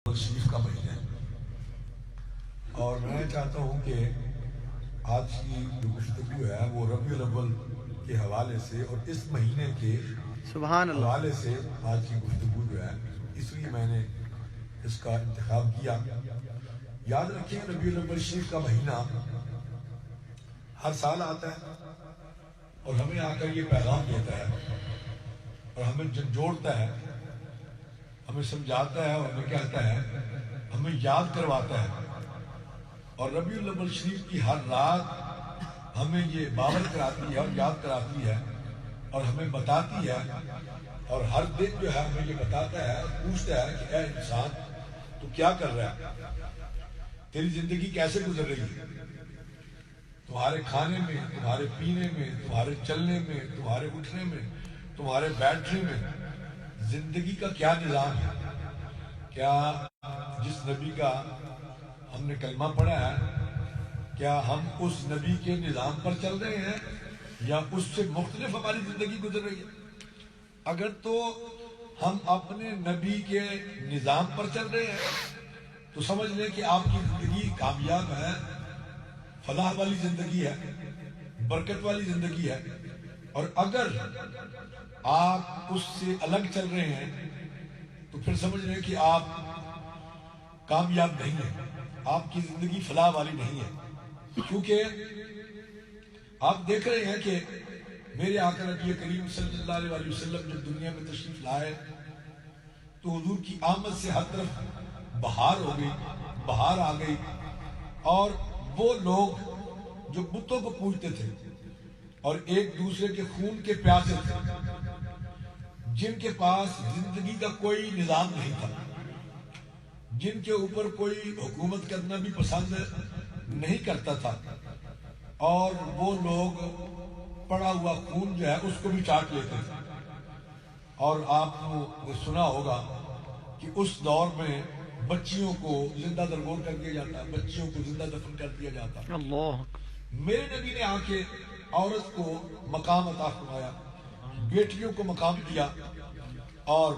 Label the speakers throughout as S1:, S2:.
S1: شریف کا مہینہ ہے، اور میں چاہتا ہوں کہ آج کی جو گفتگو ہے وہ ربیع الاول کے حوالے سے اور اس مہینے کے حوالے سے آج کی گفتگو جو ہے، اس لیے میں نے اس کا انتخاب کیا۔ یاد رکھیں ربیع الاول شریف کا مہینہ ہر سال آتا ہے اور ہمیں آ کر یہ پیغام دیتا ہے اور ہمیں جوڑتا ہے، ہمیں سمجھاتا ہے اور ہمیں کہتا ہے، ہمیں یاد کرواتا ہے۔ اور ربیع الاول شریف کی ہر رات ہمیں یہ باور کراتی ہے اور یاد کراتی ہے اور ہمیں بتاتی ہے، اور ہر دن جو ہے ہمیں یہ بتاتا ہے اور پوچھتا ہے کہ اے انسان تو کیا کر رہا ہے، تیری زندگی کیسے گزر رہی ہے، تمہارے کھانے میں، تمہارے پینے میں، تمہارے چلنے میں، تمہارے اٹھنے میں، تمہارے بیٹھنے میں زندگی کا کیا نظام ہے؟ کیا جس نبی کا ہم نے کلمہ پڑھا ہے، کیا ہم اس نبی کے نظام پر چل رہے ہیں یا اس سے مختلف ہماری زندگی گزر رہی ہے؟ اگر تو ہم اپنے نبی کے نظام پر چل رہے ہیں تو سمجھ لیں کہ آپ کی زندگی کامیاب ہے، فلاح والی زندگی ہے، برکت والی زندگی ہے۔ اور اگر آپ اس سے الگ چل رہے ہیں تو پھر سمجھ رہے ہیں کہ آپ کامیاب نہیں ہیں، آپ کی زندگی فلاح والی نہیں ہے۔ کیونکہ آپ دیکھ رہے ہیں کہ میرے آقا نبی کریم صلی اللہ علیہ وسلم جب دنیا میں تشریف لائے تو حضور کی آمد سے ہر طرف بہار ہو گئی، بہار آ گئی، اور وہ لوگ جو بتوں کو پوجتے تھے اور ایک دوسرے کے خون کے پیاسے تھے، جن کے پاس زندگی کا کوئی نظام نہیں تھا، جن کے اوپر کوئی حکومت کرنا بھی پسند نہیں کرتا تھا، اور وہ لوگ پڑا ہوا خون جو ہے اس کو بھی چاٹ لیتے تھے۔ اور آپ نے سنا ہوگا کہ اس دور میں بچیوں کو زندہ درگور کر دیا جاتا، بچیوں کو زندہ دفن کر دیا جاتا۔ اللہ، میرے نبی نے آ کے عورت کو مقام عطا فرمایا، بیٹیوں کو مقام دیا اور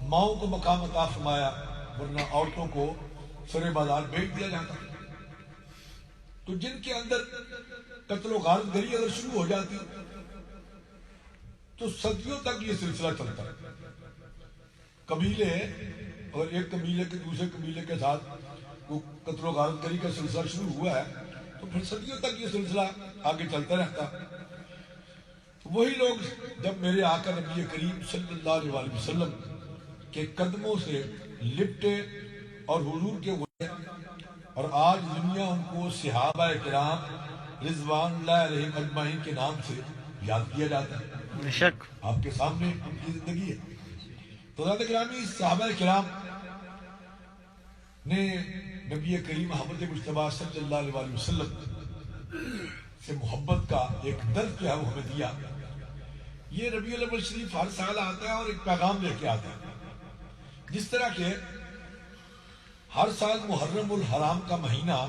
S1: ماؤں کو مقام عطا فرمایا، ورنہ عورتوں کو سرے بازار بیچ دیا جاتا۔ تو جن کے اندر قتل و غارت گری اگر شروع ہو جاتی تو صدیوں تک یہ سلسلہ چلتا ہے۔ قبیلے اور ایک قبیلے کے دوسرے قبیلے کے ساتھ وہ قتل و غارت گری کا سلسلہ شروع ہوا ہے تو پھر صدیوں تک یہ سلسلہ آگے چلتا رہتا۔ وہی لوگ جب میرے آقا نبی کریم صلی اللہ علیہ وسلم کے قدموں سے لپٹے اور حضور کے ہوئے، اور آج دنیا ان کو صحابہ کرام رضوان اللہ علیہم اجمعین کے نام سے یاد کیا جاتا ہے۔ بے شک آپ کے سامنے ان کی زندگی ہے۔ تو حضرات گرامی، صحابہ کرام نے نبی کریم محمد مصطفیٰ صلی اللہ علیہ وسلم سے محبت کا ایک درد جو ہے وہ ہمیں دیا۔ یہ ربیع الاول شریف ہر سال آتا ہے اور ایک پیغام لے کے آتا ہے، جس طرح کہ ہر سال محرم الحرام کا مہینہ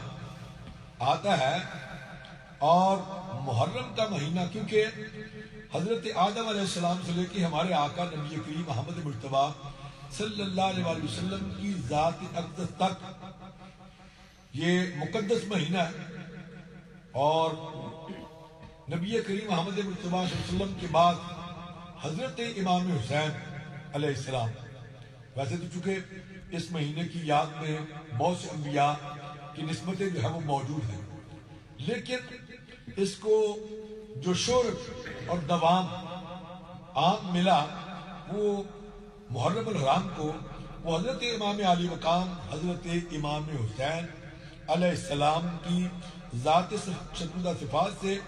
S1: آتا ہے، اور محرم کا مہینہ کیونکہ حضرت آدم علیہ السلام سے لے کے ہمارے آقا نبی کریم محمد مصطفیٰ صلی اللہ علیہ وسلم کی ذات اقدس تک یہ مقدس مہینہ ہے، اور نبی کریم محمد مصطفیٰ صلی اللہ علیہ وسلم کے بعد حضرت امام حسین علیہ السلام، ویسے تو چونکہ اس مہینے کی یاد میں بہت سے انبیاء کی نسبتیں جو ہے وہ موجود ہیں، لیکن اس کو جو شہرت اور دوام عام ملا وہ محرم الحرام کو، وہ حضرت امام علی مقام حضرت امام حسین علیہ السلام کی ذات شدیدہ صفات سے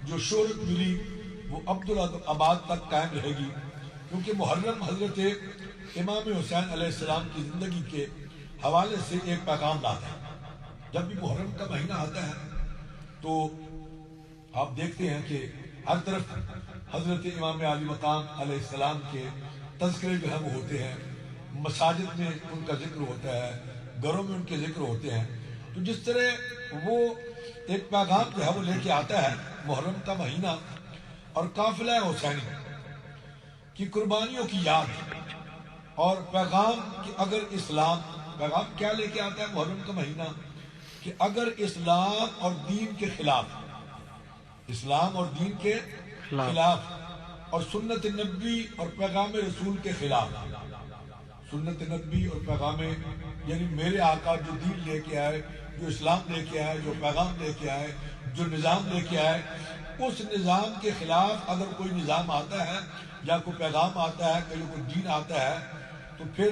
S1: جو شہرت ملی وہ عبدالآباد تک قائم رہے گی، کیونکہ محرم حضرت امام حسین علیہ السلام کی زندگی کے حوالے سے ایک پیغام لاتا ہے۔ جب بھی محرم کا مہینہ آتا ہے تو آپ دیکھتے ہیں کہ ہر طرف حضرت امام علی مقام علیہ السلام کے تذکرے جو ہیں وہ ہوتے ہیں، مساجد میں ان کا ذکر ہوتا ہے، گھروں میں ان کے ذکر ہوتے ہیں۔ تو جس طرح وہ ایک پیغام جو ہے وہ لے کے آتا ہے محرم کا مہینہ، اور قافلہ حسینی کی قربانیوں کی یاد اور پیغام کہ اگر اسلام پیغام کیا لے کے آتا ہے محرم کا مہینہ؟ کہ اگر اسلام اور دین کے خلاف، اسلام اور دین کے خلاف اور سنت نبی اور پیغام رسول کے خلاف، سنت نبی اور پیغام، یعنی میرے آقا جو دین لے کے آئے، جو اسلام لے کے آئے، جو پیغام لے کے آئے، جو نظام لے کے آئے، اس نظام کے خلاف اگر کوئی نظام آتا ہے یا کوئی پیغام آتا ہے، کوئی دین آتا ہے، تو پھر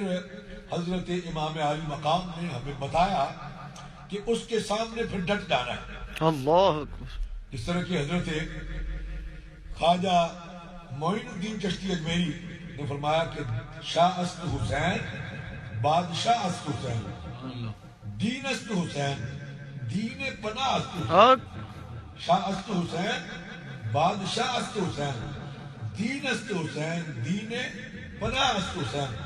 S1: حضرت امام عالی مقام نے ہمیں بتایا کہ اس کے سامنے پھر ڈٹ جانا ہے۔ اللہ، اس طرح کی حضرت خواجہ معین الدین چشتی اجمیری نے فرمایا کہ شاہ است حسین بادشاہ است حسین، دین است حسین دین پناہ است حسین، شاہ است حسین بادشاہ است حسین، دین است حسین دین پناہ است حسین،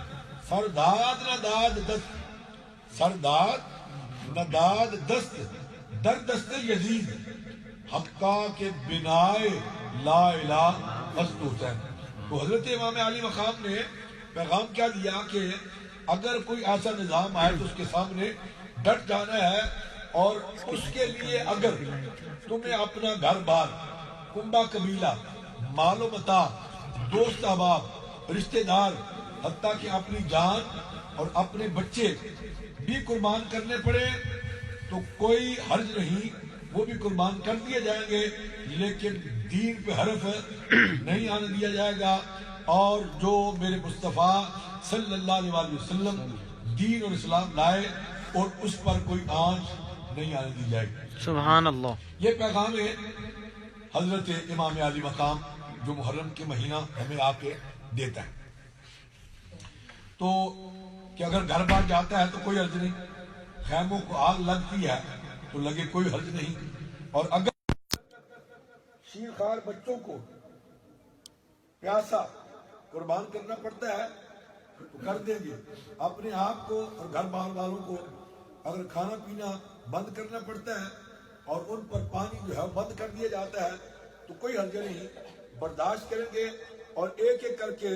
S1: سرداد نہ داد دست، سرداد نہ داد دست در دست یزید، حقا کے بنائے لا الہ است حسین۔ تو حضرت امام علی مقام نے پیغام کیا دیا کہ اگر کوئی ایسا نظام آئے تو اس کے سامنے ڈٹ جانا ہے، اور اس کے لیے اگر تمہیں اپنا گھر بار، کنبہ قبیلہ، مال و متاع، دوست احباب، رشتہ دار، حتیٰ کہ اپنی جان اور اپنے بچے بھی قربان کرنے پڑے تو کوئی حرج نہیں، وہ بھی قربان کر دیے جائیں گے، لیکن دین پہ حرف نہیں آنے دیا جائے گا، اور جو میرے مصطفیٰ صلی اللہ علیہ وسلم دین اور اسلام لائے اور اس پر کوئی آنچ نہیں آنے دی جائے گی۔ سبحان اللہ۔ یہ پیغام ہے حضرت امام علی مقام جو محرم کے مہینہ ہمیں آ کے دیتا ہے، تو کہ اگر گھر بار جاتا ہے تو کوئی حرج نہیں، خیموں کو آگ لگتی ہے تو لگے، کوئی حرج نہیں، اور اگر شیر خوار بچوں کو پیاسا قربان کرنا پڑتا ہے تو کر دیں گے، اپنے آپ کو اور گھر بار والوں کو اگر کھانا پینا بند کرنا پڑتا ہے اور ان پر پانی جو ہے بند کر دیا جاتا ہے تو کوئی حرج نہیں، برداشت کریں گے، اور ایک ایک کر کے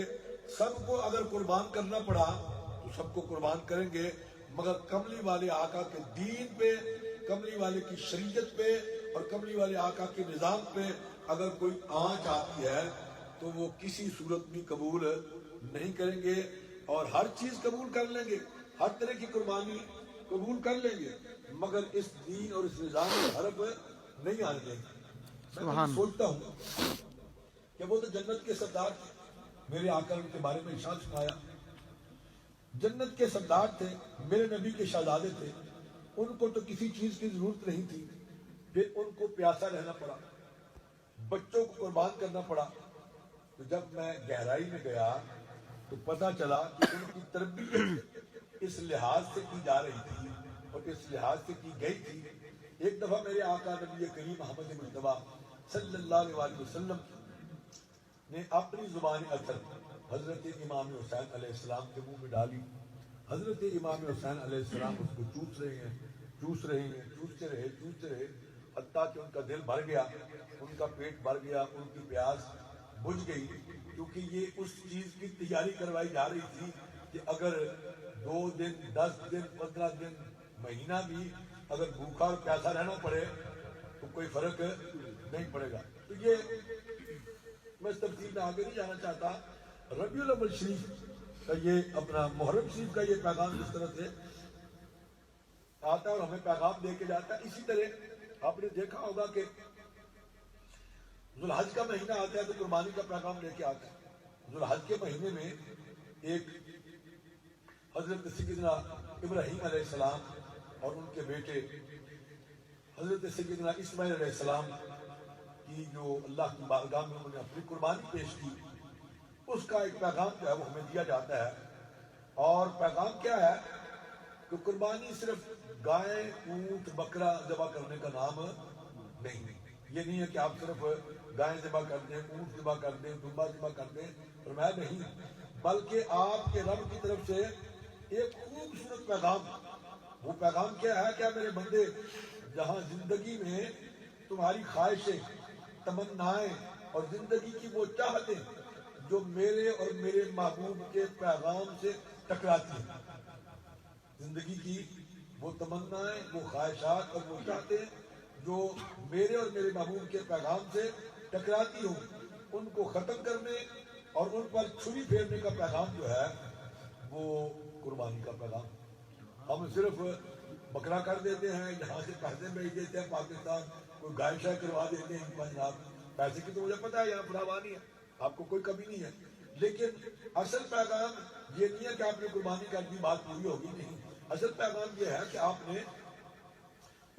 S1: سب کو اگر قربان کرنا پڑا تو سب کو قربان کریں گے، مگر کملی والے آقا کے دین پہ، کملی والے کی شریعت پہ اور کملی والے آقا کے نظام پہ اگر کوئی آنچ آتی ہے تو وہ کسی صورت بھی قبول نہیں کریں گے، اور ہر چیز قبول کر لیں گے، ہر طرح کی قربانی قبول کر لیں گے، مگر اس دین اور اس نظام میں حرف نہیں آنے دیں گے۔ میں سوچتا ہوں کہ وہ تو جنت کے سردار تھے، میرے آقا ان کے بارے میں ارشاد فرمایا جنت کے سردار تھے، میرے نبی کے شہزادے تھے، ان کو تو کسی چیز کی ضرورت نہیں تھی، پھر ان کو پیاسا رہنا پڑا، بچوں کو قربان کرنا پڑا، تو جب میں گہرائی میں گیا تو پتہ چلا کہ ان کی تربیت اس لحاظ سے کی جا رہی تھی اور اس لحاظ سے کی گئی تھی۔ ایک دفعہ میرے آقا نبی کریم محمد مصطفیٰ صلی اللہ علیہ وسلم نے اپنی زبان اثر حضرت امام حسین علیہ السلام کے منہ میں ڈالی، حضرت امام حسین علیہ السلام اس کو چوس رہے ہیں، چوستے رہے، حتیٰ کہ ان کا دل بھر گیا، ان کا پیٹ بھر گیا، ان کی پیاس بجھ گئی، کیونکہ یہ اس چیز کی تیاری کروائی جا رہی تھی کہ اگر 2 دن 10 دن 15 دن مہینہ بھی اگر بھوکا اور پیاسا رہنا پڑے تو کوئی فرق نہیں پڑے گا۔ تو یہ میں اس تفصیل میں آگے نہیں جانا چاہتا۔ ربیع الاول شریف کا یہ اپنا محرم شریف کا یہ پیغام جس طرح سے آتا ہے اور ہمیں پیغام دے کے جاتا ہے، اسی طرح آپ نے دیکھا ہوگا کہ ذوالحج کا مہینہ آتا ہے تو قربانی کا پیغام لے کے آتا ہے۔ ذوالحج کے مہینے میں ایک حضرت سیدنا ابراہیم علیہ السلام اور ان کے بیٹے حضرت سیدنا اسماعیل علیہ السلام کی جو اللہ کی بارگاہ میں انہوں نے اپنی قربانی پیش کی، اس کا ایک پیغام جو ہے وہ ہمیں دیا جاتا ہے، اور پیغام کیا ہے کہ قربانی صرف گائے، اونٹ، بکرا ذبح کرنے کا نام نہیں، یہ نہیں ہے کہ آپ صرف گائے ذبح کر دیں، اونٹ ذبح کر دیں، دمبا ذبح کر دیں، فرمایا نہیں، بلکہ آپ کے رب کی طرف سے ایک خوبصورت پیغام، وہ پیغام کیا ہے؟ کیا میرے بندے جہاں زندگی میں تمہاری خواہشیں، تمنائیں اور زندگی کی وہ چاہتیں جو میرے اور میرے محبوب کے پیغام سے ٹکراتی ہیں، زندگی کی وہ تمنائیں، وہ خواہشات اور وہ چاہتے جو میرے اور میرے محبوب کے پیغام سے ٹکراتی ہوں، ان کو ختم کرنے اور ان پر چھری پھیرنے کا پیغام جو ہے وہ قربانی کا پیغام۔ ہم صرف بکرا کر دیتے ہیں، یہاں سے پیسے بھیج دیتے ہیں پاکستان، کوئی گائے شائے کروا دیتے ہیں جناب، پیسے کی تو مجھے پتا ہے یہاں فراوانی ہے، آپ کو کوئی کمی نہیں ہے، لیکن اصل پیغام یہ نہیں ہے کہ آپ نے قربانی کر دی بات پوری ہوگی، نہیں، اصل پیغام یہ ہے کہ آپ نے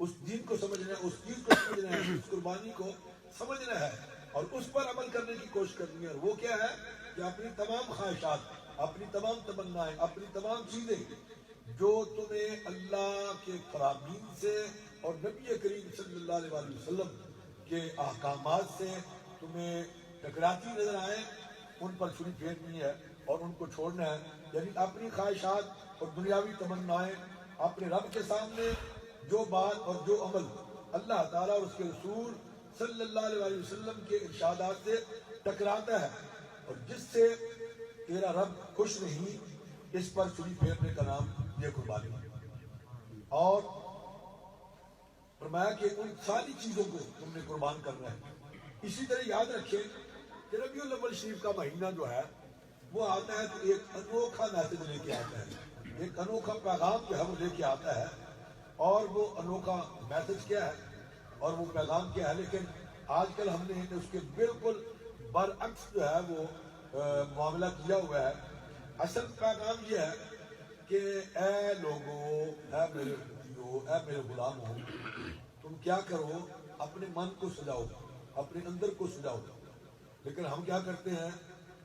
S1: اس دین کو سمجھنا ہے، اس چیز کو سمجھنا ہے، اس قربانی کو سمجھنا ہے اور اس پر عمل کرنے کی کوشش کرنی ہے۔ اور وہ کیا ہے کہ اپنی تمام خواہشات، اپنی تمام تمنائیں، اپنی تمام چیزیں جو تمہیں اللہ کے فرامین سے اور نبی کریم صلی اللہ علیہ وسلم کے احکامات سے تمہیں ٹکراتی نظر آئیں، ان پر چھری پھیرنی ہے اور ان کو چھوڑنا ہے۔ یعنی اپنی خواہشات اور دنیاوی تمنائیں اپنے رب کے سامنے جو بات اور جو عمل اللہ تعالیٰ اور اس کے رسول صلی اللہ علیہ وسلم کے ارشادات سے ٹکراتا ہے اور جس سے تیرا رب خوش نہیں، اس پر چھری پھیرنے کا نام یہ قربانی ہے۔ اور فرمایا کہ ان ساری چیزوں کو تم نے قربان کرنا ہے۔ اسی طرح یاد رکھیں کہ ربیع الاول شریف کا مہینہ جو ہے وہ آتا ہے تو ایک انوکھا میسج لے کے آتا ہے، ایک انوکھا پیغام جو ہے وہ لے کے آتا ہے، اور وہ انوکھا میسج کیا ہے اور وہ پیغام کیا ہے؟ لیکن آج کل ہم نے اس کے بالکل برعکس جو ہے وہ معاملہ کیا ہوا ہے۔ اصل پیغام یہ ہے کہ اے لوگو، اے میرے امتیو، اے میرے غلاموں، تم کیا کرو، اپنے من کو سجاؤ، اپنے اندر کو سجاؤ۔ لیکن ہم کیا کرتے ہیں؟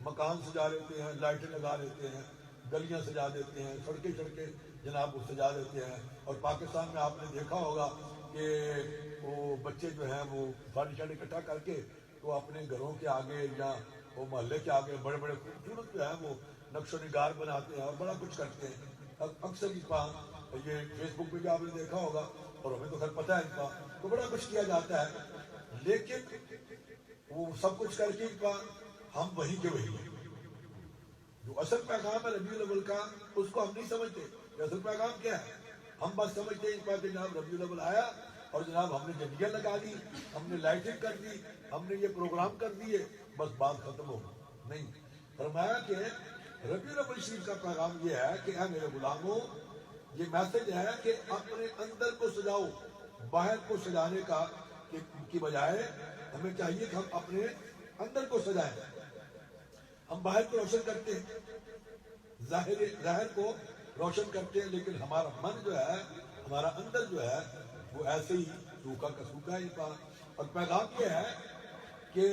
S1: مکان سجا لیتے ہیں، لائٹیں لگا لیتے ہیں، گلیاں سجا دیتے ہیں، سڑکیں جناب وہ سجا دیتے ہیں، اور پاکستان میں آپ نے دیکھا ہوگا کہ وہ بچے جو ہیں وہ فنڈ شنڈ اکٹھا کر کے تو اپنے گھروں کے آگے یا وہ محلے کے آگے بڑے بڑے خوبصورت جو ہے وہ نقش و نگار بناتے ہیں اور بڑا کچھ کرتے ہیں۔ اکثر یہ فیس بک پہ بھی آپ نے دیکھا ہوگا اور ہمیں تو خیر پتہ ہے ان کا، تو بڑا کچھ کیا جاتا ہے، لیکن وہ سب کچھ کر کے ہم وہی کے وہی ہیں۔ جو اصل پیغام ہے ربیع الاول کا اس کو ہم نہیں سمجھتے کہ اصل پیغام کیا ہے۔ ہم بس سمجھتے ہیں کہ جناب ربیع الاول آیا اور جناب ہم نے جنگیاں لگا دی، ہم نے لائٹنگ کر دی، ہم نے یہ پروگرام کر دیے، بس بات ختم ہو گئی۔ نہیں، فرمایا کہ ربیع الاول شریف کا پیغام یہ ہے کہ اے میرے غلاموں، یہ میسج ہے کہ اپنے اندر کو سجاؤ، باہر کو سجانے کا کی بجائے ہمیں چاہیے کہ ہم اپنے اندر کو سجائیں۔ ہم باہر کو روشن کرتے ہیں، ظاہر کو روشن کرتے ہیں، لیکن ہمارا من جو ہے، ہمارا اندر جو ہے وہ ایسے ہی سوکھا کا سوکھا ہی پا۔ اور پیغام یہ ہے کہ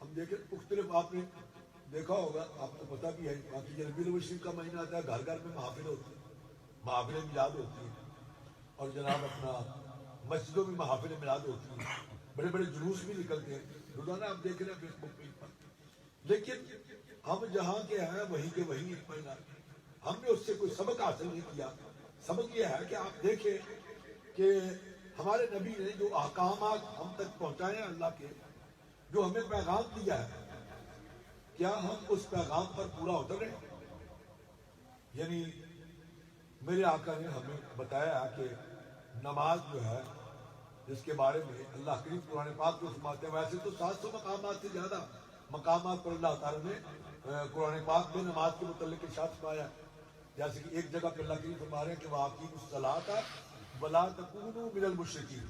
S1: ہم دیکھیں مختلف، آپ نے دیکھا ہوگا، آپ کو پتہ بھی ہے، باقی ربیع الاول شریف کا مہینہ آتا ہے، گھر گھر میں محافل ہوتی ہیں، محافل میلاد ہوتی ہیں، اور جناب اپنا مسجدوں میں محافل میلاد ہوتی ہیں، بڑے بڑے جلوس بھی نکلتے ہیں، روزانہ آپ دیکھ رہے ہیں فیس بک پہ۔ لیکن ہم جہاں کے ہیں وہیں کے وہیں ہم نے اس سے کوئی سبق حاصل نہیں کیا۔ سبق یہ ہے کہ آپ دیکھیں کہ ہمارے نبی نے جو احکامات ہم تک پہنچائے ہیں اللہ کے، جو ہمیں پیغام دیا ہے، کیا ہم اس پیغام پر پورا اترے؟ یعنی میرے آقا نے ہمیں بتایا کہ نماز جو ہے، جس کے بارے میں اللہ کریم قرآن پاک میں فرماتے ہیں، ویسے تو 700 مقامات سے زیادہ مقامات پر اللہ تعالیٰ نے قرآن پاک میں نماز کے متعلق ارشاد فرمایا، جیسے کہ ایک جگہ پہ اللہ کریم فرما رہے ہیں کہ وَأَقِیمُوا الصَّلَاةَ وَلَا تَكُونُوا مِنَ الْمُشْرِکِينَ،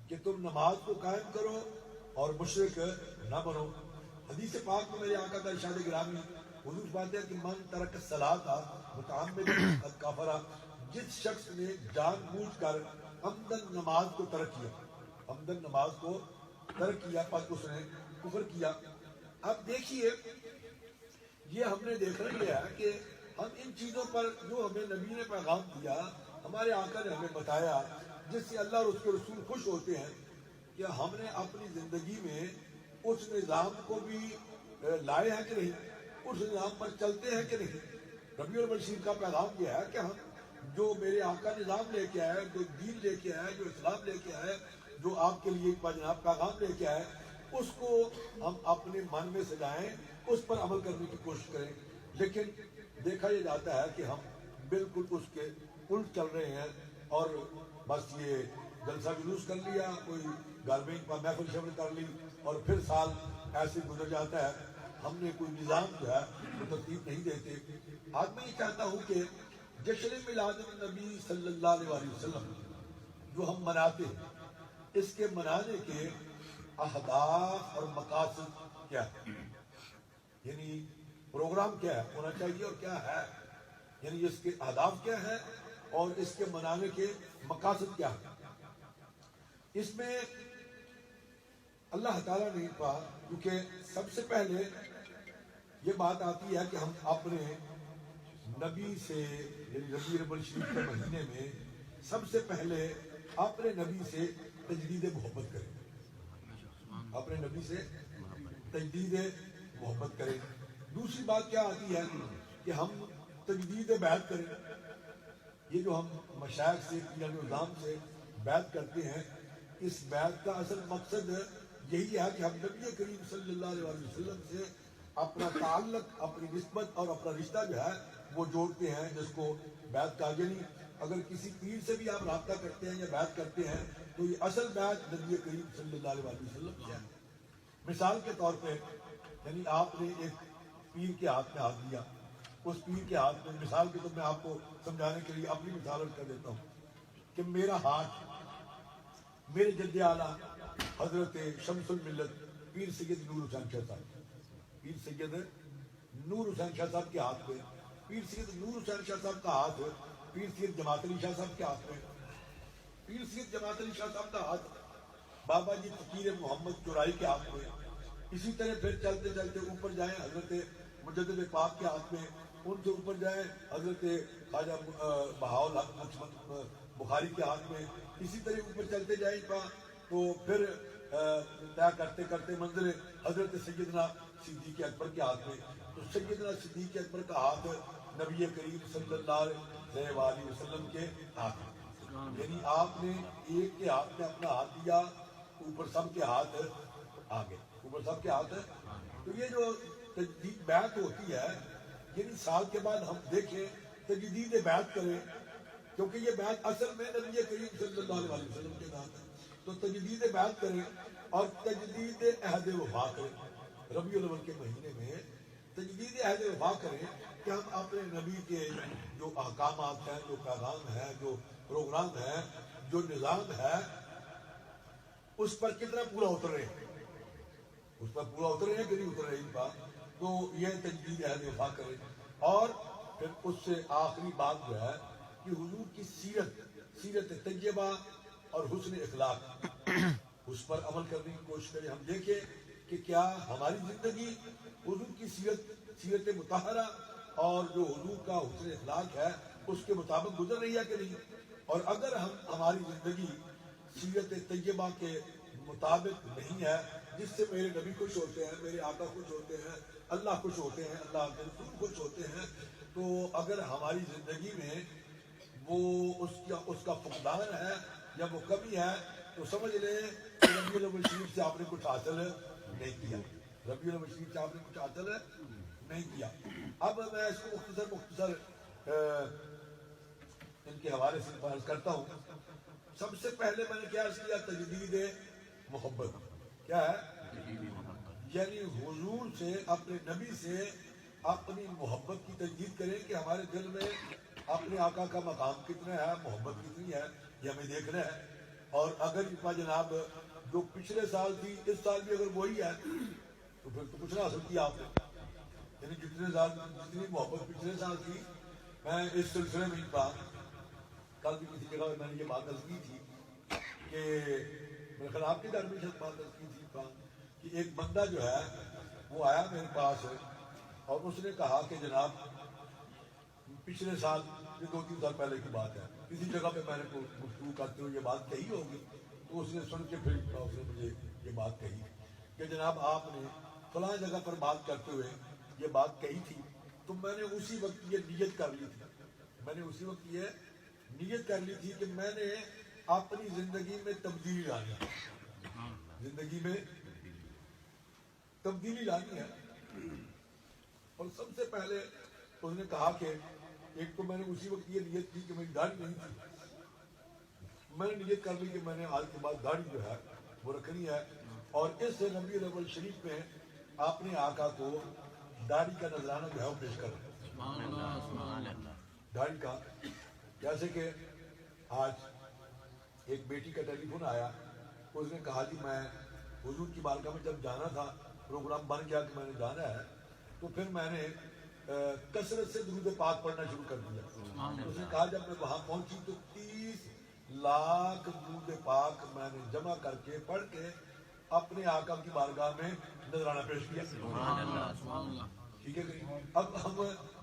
S1: کہ تم نماز کو قائم کرو اور مشرک نہ بنو۔ حدیث پاک میں میرے آقا کا ارشاد گرامی حضور فرماتے ہیں کہ من ترک الصلاۃ متعمدا فقد کفر، جس شخص نے جان بوجھ کر عمدن نماز کو ترک کیا، عمدن نماز کو ترک کیا، پس اس نے کفر کیا۔ اب دیکھیے، یہ ہم نے دیکھنا یہ ہے کہ ہم ان چیزوں پر جو ہمیں نبی نے پیغام دیا، ہمارے آقا نے ہمیں بتایا، جس سے اللہ اور اس کے رسول خوش ہوتے ہیں، کہ ہم نے اپنی زندگی میں اس نظام کو بھی لائے ہیں کہ نہیں، اس نظام پر چلتے ہیں کہ نہیں۔ ربیع الاول شریف کا پیغام یہ ہے کہ ہم جو میرے آقا نظام لے کے آئے، جو دین لے کے آئے، جو اسلام لے کے آئے، جو آپ کے لیے جناب پیغام لے کے آئے، اس کو ہم اپنے من میں سجائیں، اس پر عمل کرنے کی کوشش کریں۔ لیکن دیکھا یہ جاتا ہے کہ ہم بالکل اس کے الٹ چل رہے ہیں، اور بس یہ جلسہ جلوس کر لیا، کوئی گھر میں محفل شفل کر لی، اور پھر سال ایسے گزر جاتا ہے. ہم نے کوئی نظام جو ہے وہ ترتیب نہیں دیتے. آج میں یہ چاہتا ہوں کہ جشن میلاد النبی صلی اللہ علیہ وسلم جو ہم مناتے ہیں، اس کے منانے کے اہداف اور مقاصد کیا ہے، یعنی پروگرام کیا ہے ہونا چاہیے اور کیا ہے، یعنی اس کے اہداف کیا ہے اور اس کے منانے کے مقاصد کیا ہے. اس میں اللہ تعالیٰ نے کہا، کیونکہ سب سے پہلے یہ بات آتی ہے کہ ہم اپنے نبی سے، یعنی ربیع الاول شریف کے مہینے میں سب سے پہلے اپنے نبی سے تجدید محبت کریں، اپنے نبی سے تجدید محبت کریں. دوسری بات کیا آتی ہے کہ ہم تجدید بیعت کریں. یہ جو ہم مشائخ سے یا نظام سے بیعت کرتے ہیں، اس بیعت کا اصل مقصد یہی ہے کہ ہم نبی کریم صلی اللہ علیہ وسلم سے اپنا تعلق، اپنی نسبت اور اپنا رشتہ جو ہے وہ جوڑتے ہیں، جس کو بیعت کہا. یعنی اگر کسی پیر سے بھی آپ رابطہ کرتے ہیں یا بیعت کرتے ہیں تو یہ اصل بیعت نبی کریم صلی اللہ علیہ وسلم سے ہے. مثال کے طور پہ، یعنی آپ نے ایک پیر کے ہاتھ میں ہاتھ دیا، اس پیر کے ہاتھ میں، مثال کے طور میں آپ کو سمجھانے کے لیے اپنی مثال کر دیتا ہوں کہ میرا ہاتھ میرے جد اعلیٰ حضرت شمس الملت پیر سید نور حسین شاہ صاحب، پیر سید نور حسین شاہ صاحب کے ہاتھ میں، پیر سید نور حسین شاہ صاحب کا ہاتھ پیر سید جماعت علی شاہ صاحب کے ہاتھ میں، پیر سید جماعت علی شاہ صاحب کا ہاتھ بابا جی فقیر محمد چورائی کے ہاتھ میں. اسی طرح پھر چلتے چلتے اوپر جائیں حضرت مجدد پاک کے ہاتھ میں، ان سے اوپر جائیں حضرت خواجہ بہاؤالحق بخاری کے ہاتھ میں. اسی طرح اوپر چلتے جائیں تو پھر طے کرتے کرتے منزل حضرت سیدنا صدیق اکبر کے ہاتھ میں. تو سیدنا صدیق اکبر کا ہاتھ نبی کریم صلی اللہ علیہ وسلم کے ہاتھ میں. یعنی آپ نے ایک کے ہاتھ میں اپنا ہاتھ دیا، اوپر سب کے ہاتھ آگے، اوپر سب کے ہاتھ. تو یہ جو تجدید بیعت ہوتی ہے، یعنی سال کے بعد ہم دیکھیں تجدید بیعت کریں، کیونکہ یہ بیعت اصل میں نبی کریم صلی اللہ علیہ وسلم کے نام ہے. تو تجدید بیعت کریں اور تجدید عہد وفا کریں. ربیع الاول کے مہینے میں تجدید عہد وفا کریں کہ ہم اپنے نبی کے جو احکامات ہیں، جو پیغام ہیں، جو پروگرام ہے، جو نظام ہے، اس پر کتنا پورا اتر رہے ہیں، اس پر پورا اتر رہے ہیں کہ نہیں اتر رہے ان پر. تو یہ تجدید عہد وفا کرے. اور پھر اس سے آخری بات جو ہے کہ حضور کی سیرت طیبہ اور حسن اخلاق، اس پر عمل کرنے کی کوشش کریں. ہم دیکھیں کہ کیا ہماری زندگی حضور کی سیرت مطہرہ اور جو حضور کا حسن اخلاق ہے اس کے مطابق گزر رہی ہے کہ نہیں. اور اگر ہماری زندگی سیرت طیبہ کے مطابق نہیں ہے، جس سے میرے نبی خوش ہوتے ہیں، میرے آقا خوش ہوتے ہیں، اللہ خوش ہوتے ہیں، اللہ کے رسول خوش ہوتے ہیں، تو اگر ہماری زندگی میں وہ اس کا فقدان ہے یا وہ کمی ہے تو سمجھ لیں کہ ربیع الاول شریف سے آپ نے کچھ حاصل نہیں کیا. ربیع الاول شریف سے آپ نے کچھ حاصل نہیں کیا. اب میں اس کو مختصر ان کے حوالے سے عرض کرتا ہوں. سب سے پہلے میں نے کیا عرض کیا؟ تجدید محبت. کیا ہے؟ یعنی حضور سے، اپنے نبی سے اپنی محبت کی تجدید کریں کہ ہمارے دل میں اپنے آقا کا مقام کتنا ہے، محبت کتنی ہے، یہ ہمیں دیکھنا ہے. اور اگر جناب جو پچھلے سال تھی اس سال بھی اگر وہی ہے تو پھر تو کچھ نہ حاصل کیا آپ نے. یعنی جتنی محبت پچھلے سال تھی، میں اس سلسلے میں کل بھی کسی جگہ میں نے یہ بات عرض کی تھی کہ میرے خیال آپ کے گھر میں شاید بات عرض کی تھی کہ ایک بندہ جو ہے وہ آیا میرے پاس اور اس نے کہا کہ جناب پچھلے سال، یہ 2-3 سال پہلے کی بات ہے، کسی جگہ پہ میں نے گفتگو کرتے ہوئے یہ بات کہی ہوگی تو اس نے سن کے پھر اس نے مجھے یہ بات کہی کہ جناب آپ نے فلاں جگہ پر بات کرتے ہوئے یہ بات کہی تھی. تو میں نے اسی وقت یہ نیت کر لی تھی، کہ میں نے اپنی زندگی میں تبدیلی لانی ہے. اور سب سے پہلے اس نے کہا کہ ایک تو میں نے اسی وقت یہ نیت کی کہ میری داڑھی نہیں تھی، میں نے نیت کر لی کہ میں نے آج کے بعد داڑھی جو ہے وہ رکھنی ہے، اور اس ربیع الاول شریف میں اپنے آقا کو داڑھی کا نذرانہ جو ہے وہ پیش کر رہے ہیں۔ داڑھی کا، جیسے کہ آج ایک بیٹی کا ٹیلی فون آیا، اس نے کہا جی میں حضور کی بارگاہ میں جب جانا تھا، پروگرام بن گیا کہ میں نے جانا ہے، تو پھر میں نے کثرت سے درود پاک پڑھنا شروع کر دیا۔ اس نے کہا جب میں وہاں پہنچی تو 30 لاکھ درود پاک میں نے جمع کر کے پڑھ کے اپنے آقا کی بارگاہ میں نذرانہ پیش کیا۔ ٹھیک ہے کہ اب ہم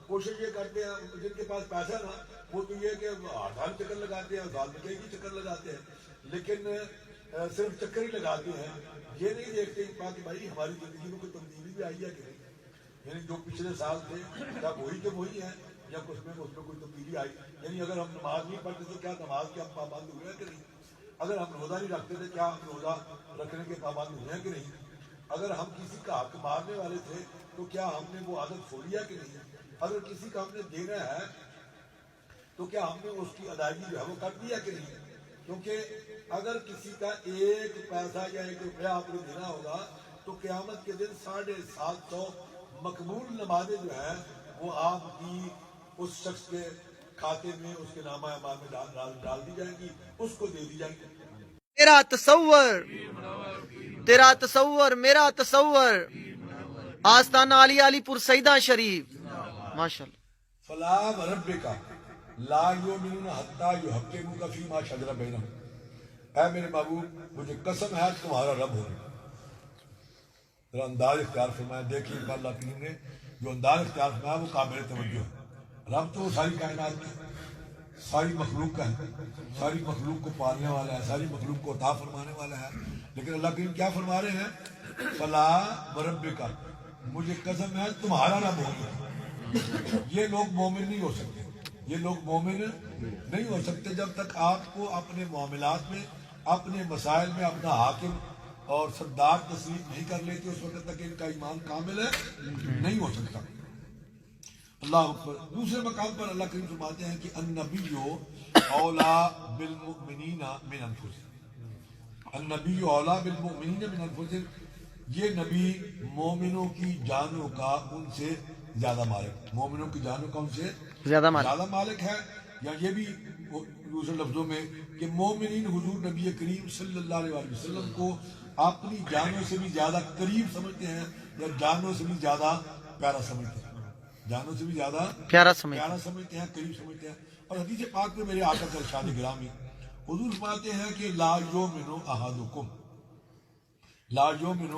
S1: کوشش یہ کرتے ہیں، جن کے پاس پیسہ نا وہ تو یہ کہ ہزار چکر لگاتے ہیں، ہزار روپے کی چکر لگاتے ہیں، لیکن صرف چکر ہی لگاتے ہیں، یہ نہیں دیکھتے کہ بھائی ہماری زندگی میں کوئی تبدیلی بھی آئی ہے کہ نہیں، یعنی جو پچھلے سال تھے کیا وہی کے وہی ہیں یا اس میں کوئی تبدیلی آئی، یعنی اگر ہم نماز نہیں پڑھتے تو کیا نماز کے ہم پابند ہوئے ہیں کہ نہیں، اگر ہم روزہ نہیں رکھتے تھے کیا ہم روزہ رکھنے کے پابند ہوئے ہیں کہ نہیں، اگر ہم کسی کا حق مارنے والے تھے تو کیا ہم نے وہ عادت چھوڑی ہے کہ نہیں، اگر کسی کا ہم نے دینا ہے تو کیا ہم نے اس کی ادائیگی جو ہے وہ کر دی ہے کہ نہیں، کیونکہ اگر کسی کا ایک پیسہ یا ایک روپیہ آپ کو دینا ہوگا تو قیامت کے دن 750 مقبول نمازیں جو ہیں وہ آپ کی اس شخص کے کھاتے میں، اس کے نامہ اعمال میں ڈال دی جائیں گی، اس کو دے دی جائیں گی۔
S2: تیرا تصور میرا تصور، آستانہ علی علی پور سیدہ شریف، ماشاءاللہ۔
S1: فلا وربک لا یؤمنون حتی یحکموک فیما شجر بینہم، اے میرے محبوب مجھے قسم ہے تمہارا رب ہونے، ذرا انداز اختیار فرمایا۔ دیکھیے اللہ کریم نے جو انداز اختیار فرمایا وہ قابل توجہ ہے۔ رب تو ساری کائنات کی، ساری مخلوق کا ہے، ساری مخلوق کو پالنے والا ہے، ساری مخلوق کو عطا فرمانے والا ہے، لیکن اللہ کریم کیا فرما رہے ہیں؟ فلا وربک، مجھے قسم ہے تمہارا رب ہوگا۔ یہ لوگ مومن نہیں ہو سکتے، یہ لوگ مومن نہیں ہو سکتے جب تک آپ کو اپنے معاملات میں، اپنے مسائل میں اپنا حاکم اور سردار تسلیم نہیں کر لیتے، اس وقت تک ان کا ایمان کامل نہیں ہو سکتا۔ اللہ اکبر۔ دوسرے مقام پر اللہ کریم فرماتے ہیں کہ النبی اولا بالمؤمنین من انفسہم، النبی اولا بالمؤمنین من انفسہم، یہ نبی مومنوں کی جانوں کا ان سے زیادہ مالک، مومنوں کی جانوں کا ان سے زیادہ مالک ہے، یا یہ بھی دوسرے لفظوں میں کہ مومنین حضور نبی کریم صلی اللہ علیہ وسلم کو اپنی جانوں سے بھی زیادہ قریب سمجھتے ہیں، یا جانوں سے بھی زیادہ پیارا سمجھتے ہیں، جانوں سے بھی زیادہ پیارا سمجھتے ہیں، قریب سمجھتے ہیں۔ اور حدیث پاک میں میرے آقا کا ارشاد گرامی حضور فرماتے ہیں کہ لا یؤمن احدکم، لا یؤمن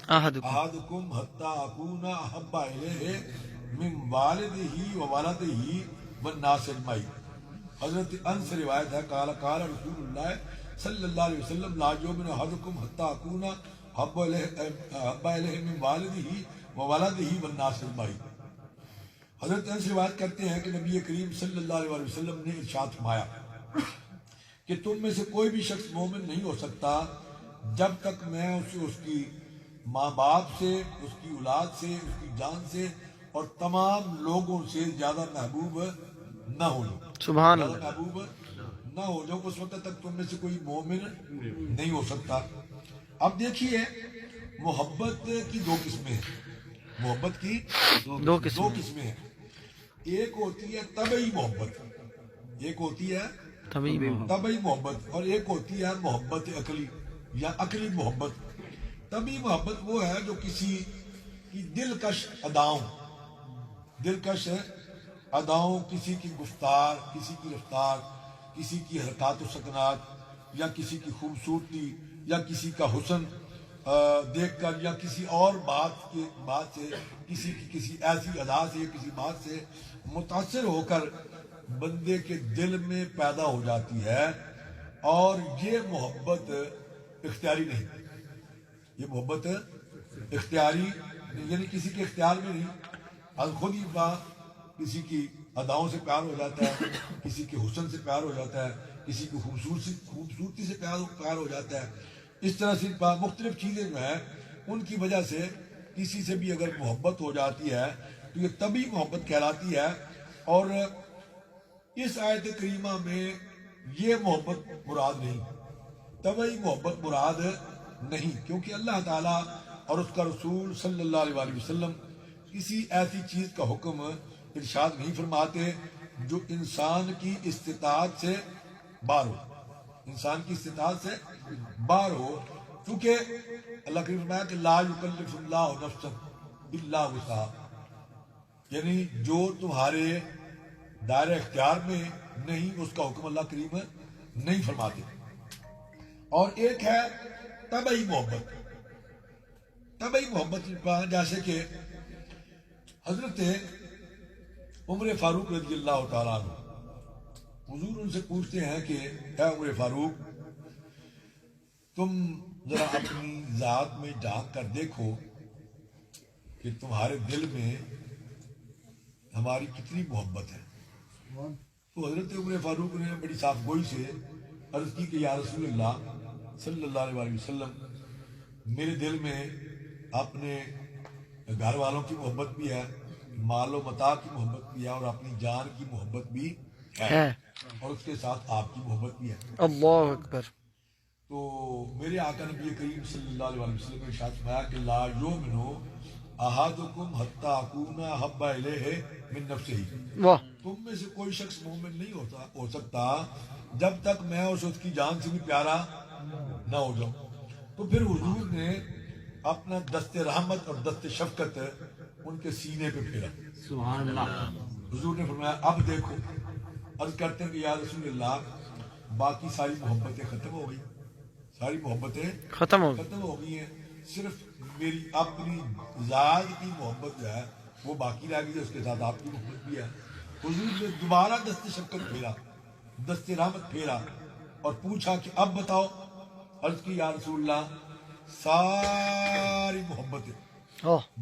S1: احدکم حتی اکون احب الیہ من والدہ وولدہ والناس اجمعین۔ حضرت انس سے روایت ہے، قال قال رسول اللہ صلی اللہ علیہ وسلم لا یؤمن احدکم حتی اکون احب الیہ من والدہ وولدہ والناس اجمعین۔ حضرت انس روایت کرتے ہیں کہ نبی کریم صلی اللہ علیہ وسلم نے ارشاد فرمایا کہ تم میں سے کوئی بھی شخص مومن نہیں ہو سکتا جب تک میں اسے اس کی ماں باپ سے، اس کی اولاد سے، اس کی جان سے اور تمام لوگوں سے زیادہ محبوب نہ ہو جاؤ،
S2: سبحان
S1: زیادہ
S2: اللہ،
S1: محبوب نہ ہو جاؤ، اس وقت تک تم میں سے کوئی مومن نہیں ہو سکتا۔ اب دیکھیے محبت کی دو قسمیں ہیں، محبت کی دو قسمیں ہیں، ایک ہوتی ہے طبعی محبت، ایک ہوتی ہے طبعی محبت، اور ایک ہوتی ہے محبت عقلی یا عقلی محبت۔ طبعی محبت وہ ہے جو کسی کی دلکش اداؤں، کسی کی گفتار، کسی کی رفتار، کسی کی حرکات و سکنات، یا کسی کی خوبصورتی یا کسی کا حسن دیکھ کر، یا کسی اور بات سے، کسی ایسی ادا سے، کسی بات سے متاثر ہو کر بندے کے دل میں پیدا ہو جاتی ہے، اور یہ محبت اختیاری نہیں، یہ محبت اختیاری یعنی کسی کے اختیار میں نہیں، خود ہی کسی کی اداؤں سے پیار ہو جاتا ہے، کسی کے حسن سے پیار ہو جاتا ہے، کسی کی خوبصورتی سے پیار ہو جاتا ہے، اس طرح سے مختلف چیزیں جو ہیں ان کی وجہ سے کسی سے بھی اگر محبت ہو جاتی ہے تو یہ طبعی محبت کہلاتی ہے۔ اور اس آیت کریمہ میں یہ محبت مراد نہیں، طبعی محبت مراد نہیں، کیونکہ اللہ تعالیٰ اور اس کا رسول صلی اللہ علیہ وآلہ وسلم کسی ایسی چیز کا حکم ارشاد نہیں فرماتے جو انسان کی استطاعت سے باہر ہو، انسان کی استطاعت سے باہر ہو، کیونکہ اللہ کریم فرمایا کہ لا یکلف اللہ نفسا الا وسعها، یعنی جو تمہارے دائرہ اختیار میں نہیں اس کا حکم اللہ کریم نہیں فرماتے۔ اور ایک ہے طبعی محبت، طبعی محبت جیسے کہ حضرت عمر فاروق رضی اللہ تعالیٰ عنہ، حضور ان سے پوچھتے ہیں کہ اے عمر فاروق، تم ذرا اپنی ذات میں جھانک کر دیکھو کہ تمہارے دل میں ہماری کتنی محبت ہے۔ تو حضرت عمر فاروق نے بڑی صاف گوئی سے عرض کی کہ یا رسول اللہ صلی اللہ علیہ وآلہ وسلم، میرے دل میں اپنے گھر والوں کی محبت بھی ہے، مال و متاع کی محبت بھی ہے، اور اپنی جان کی محبت بھی ہے، اور اس کے ساتھ آپ کی محبت بھی ہے۔
S2: اللہ اکبر۔
S1: تو میرے آقا نبی کریم صلی اللہ علیہ وآلہ وسلم نے ارشاد فرمایا کہ لا یؤمن احدکم حتی اکون احب الیہ من نفسہ، تم میں سے کوئی شخص مومن نہیں ہو سکتا جب تک میں اس کی جان سے بھی پیارا نہ ہو جاؤں۔ تو پھر حضور نے اپنا دست رحمت اور دست شفقت ان کے سینے پہ پھیرا، سبحان اللہ۔ حضور نے فرمایا اب دیکھو، عرض کرتے ہیں کہ یا رسول اللہ باقی ساری محبتیں ختم ہو گئی، ساری محبتیں ختم ہو گئی ہیں، صرف میری اپنی ذات کی محبت جو ہے وہ باقی رہ گئی ہے، اس کے ساتھ آپ کی محبت بھی ہے۔ حضور نے دوبارہ دست شفقت پھیرا، دست رحمت پھیرا، اور پوچھا کہ اب بتاؤ۔ عرض کی یا رسول اللہ ساری محبتیں،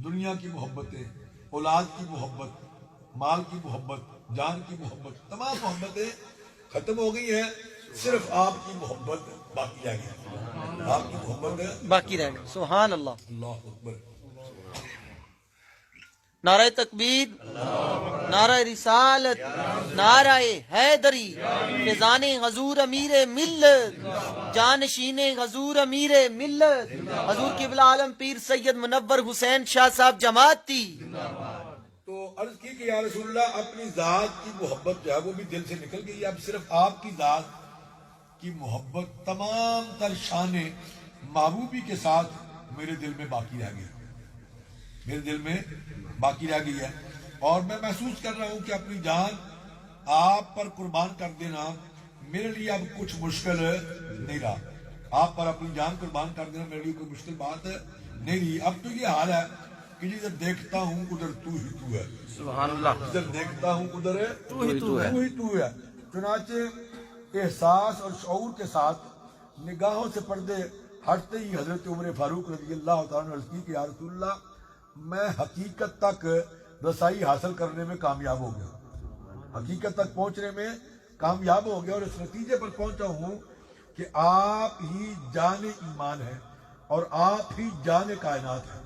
S1: دنیا کی محبتیں، اولاد کی محبت، مال کی محبت، جان کی محبت، تمام محبتیں ختم ہو گئی ہیں، صرف آپ کی محبت باقی رہ گئی، آپ کی محبت
S2: باقی رہ گئی۔ سبحان اللہ،
S1: اللہ اکبر۔
S2: نعرہ تکبیر، نعرہ رسالت، نعرہ حیدری، فیضان حضور امیر ملت، جانشین حضور امیر ملت، حضور قبلہ عالم پیر سید منور حسین شاہ صاحب جماعتی۔
S1: تو عرض کی کہ یا رسول اللہ اپنی ذات کی محبت جو ہے وہ بھی دل سے نکل گئی، اب صرف آپ کی ذات کی محبت تمام تر شان محبوبی کے ساتھ میرے دل میں باقی رہ گئی، میرے دل میں باقی رہ گئی ہے، اور میں محسوس کر رہا ہوں کہ اپنی جان آپ پر قربان کر دینا میرے لیے اب کچھ مشکل نہیں رہا، آپ پر اپنی جان قربان کر دینا میرے لیے کوئی مشکل بات نہیں رہی۔ اب تو یہ حال ہے کہ جدھر دیکھتا ہوں ادھر تو ہی تو ہے، سبحان اللہ، جدھر دیکھتا ہوں ادھر تو ہی تو ہے۔ چنانچہ احساس اور شعور کے ساتھ نگاہوں سے پردے ہٹتے ہی حضرت عمر فاروق رضی اللہ تعالیٰ نے عرض کی کہ یا رسول اللہ میں حقیقت تک رسائی حاصل کرنے میں کامیاب ہو گیا، حقیقت تک پہنچنے میں کامیاب ہو گیا، اور اس نتیجے پر پہنچا ہوں کہ آپ ہی جان ایمان ہے اور آپ ہی جان کائنات ہے،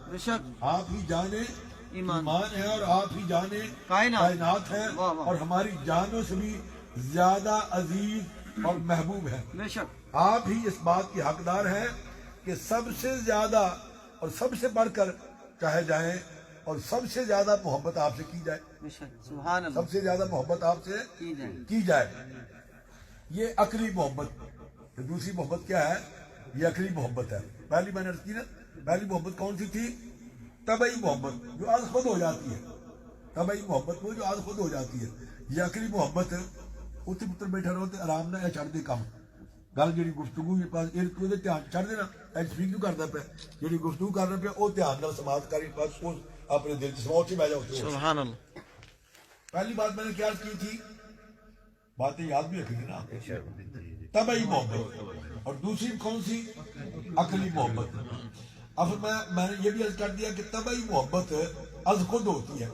S1: آپ ہی جان ایمان ہے اور آپ ہی جان کائنات ہے، اور ہماری جانوں سے بھی زیادہ عزیز اور محبوب ہے۔ آپ ہی اس بات کی حقدار ہیں کہ سب سے زیادہ اور سب سے بڑھ کر چاہے جائیں، اور سب سے زیادہ محبت آپ سے کی جائے، سب سے زیادہ محبت آپ سے کی جائے۔ یہ عقلی محبت۔ دوسری محبت کیا ہے؟ یہ عقلی محبت ہے۔ پہلی میں نے عرض کی نا، پہلی محبت کون سی تھی؟ طبعی محبت جو از خود ہو جاتی ہے، طبعی محبت وہ جو از خود ہو جاتی ہے۔ یہ عقلی محبت اتنے پتر بیٹھا رہو تے آرام نہ چڑھ دے کم گل جی گفتگو پاس دھیان چڑھ دینا، اسپیک کیوں کرتا پیا، جی گفتگو کرنا پیا وہ دھیان نال سماعت کری، بس اپنے دل سے سماعت سے بہ جاؤ۔ سبحان اللہ۔ پہلی بات میں نے کیا کی تھی، باتیں یاد بھی رکھیں گے نا، طبعی محبت، اور دوسری کون سی؟ عقلی محبت۔ اب میں نے یہ بھی عرض کر دیا کہ طبعی محبت از خود ہوتی ہے،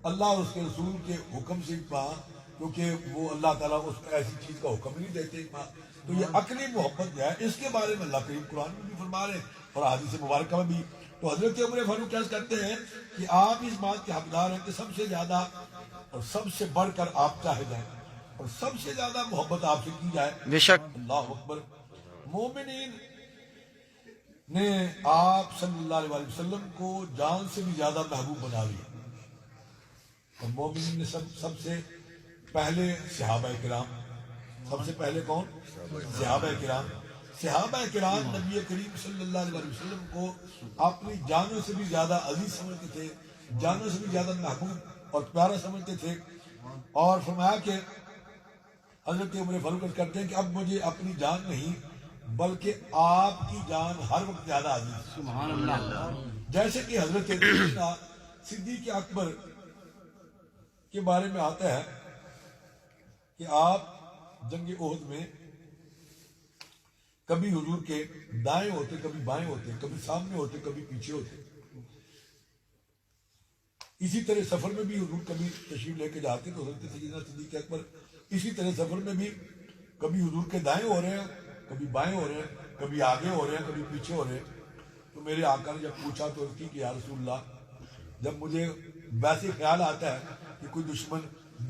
S1: اللہ اور اس کے رسول کے حکم سے، کیونکہ وہ اللہ تعالیٰ اس کو ایسی چیز کا حکم نہیں دیتے۔ تو یہ عقلی محبت جو ہے اس کے بارے میں اللہ کریم قرآن میں بھی فرما رہے ہیں اور حدیث مبارکہ میں بھی۔ تو حضرت عمر فاروق کیا کرتے ہیں کہ آپ اس بات کے حقدار ہیں کہ سب سے زیادہ اور سب سے بڑھ کر آپ چاہے جائیں، اور سب سے زیادہ محبت آپ سے کی جائے.
S2: بے شک.
S1: اللہ اکبر. مومنین نے آپ صلی اللہ علیہ وسلم کو جان سے بھی زیادہ محبوب بنا لیا. اور مومنین نے سب سے پہلے صحابہ کرام. سب سے پہلے کون؟ صحابہ کرام. صحابہ کرام نبی کریم صلی اللہ علیہ وسلم کو اپنی جانوں سے بھی زیادہ عزیز سمجھتے تھے, جانوں سے بھی زیادہ محبوب اور پیارا سمجھتے تھے. اور فرمایا کہ حضرت عمر فاروق کرتے ہیں کہ اب مجھے اپنی جان نہیں بلکہ آپ کی جان ہر وقت زیادہ عزیز. سبحان اللہ. جیسے کہ حضرت صدیق اکبر کے بارے میں آتا ہے کہ آپ جنگ احد میں کبھی حضور کے دائیں ہوتے, کبھی بائیں ہوتے, کبھی سامنے ہوتے, کبھی پیچھے ہوتے. اسی طرح سفر میں بھی حضور کبھی تشریف لے کے جاتے تو حضرت سیدنا صدیق اکبر اسی طرح سفر میں بھی کبھی حضور کے دائیں ہو رہے ہیں, کبھی بائیں ہو رہے ہیں, کبھی آگے ہو رہے ہیں, کبھی پیچھے ہو رہے ہیں. تو میرے آقا نے جب پوچھا تو اس کی کہ یا رسول اللہ, جب مجھے ویسے خیال آتا ہے کہ کوئی دشمن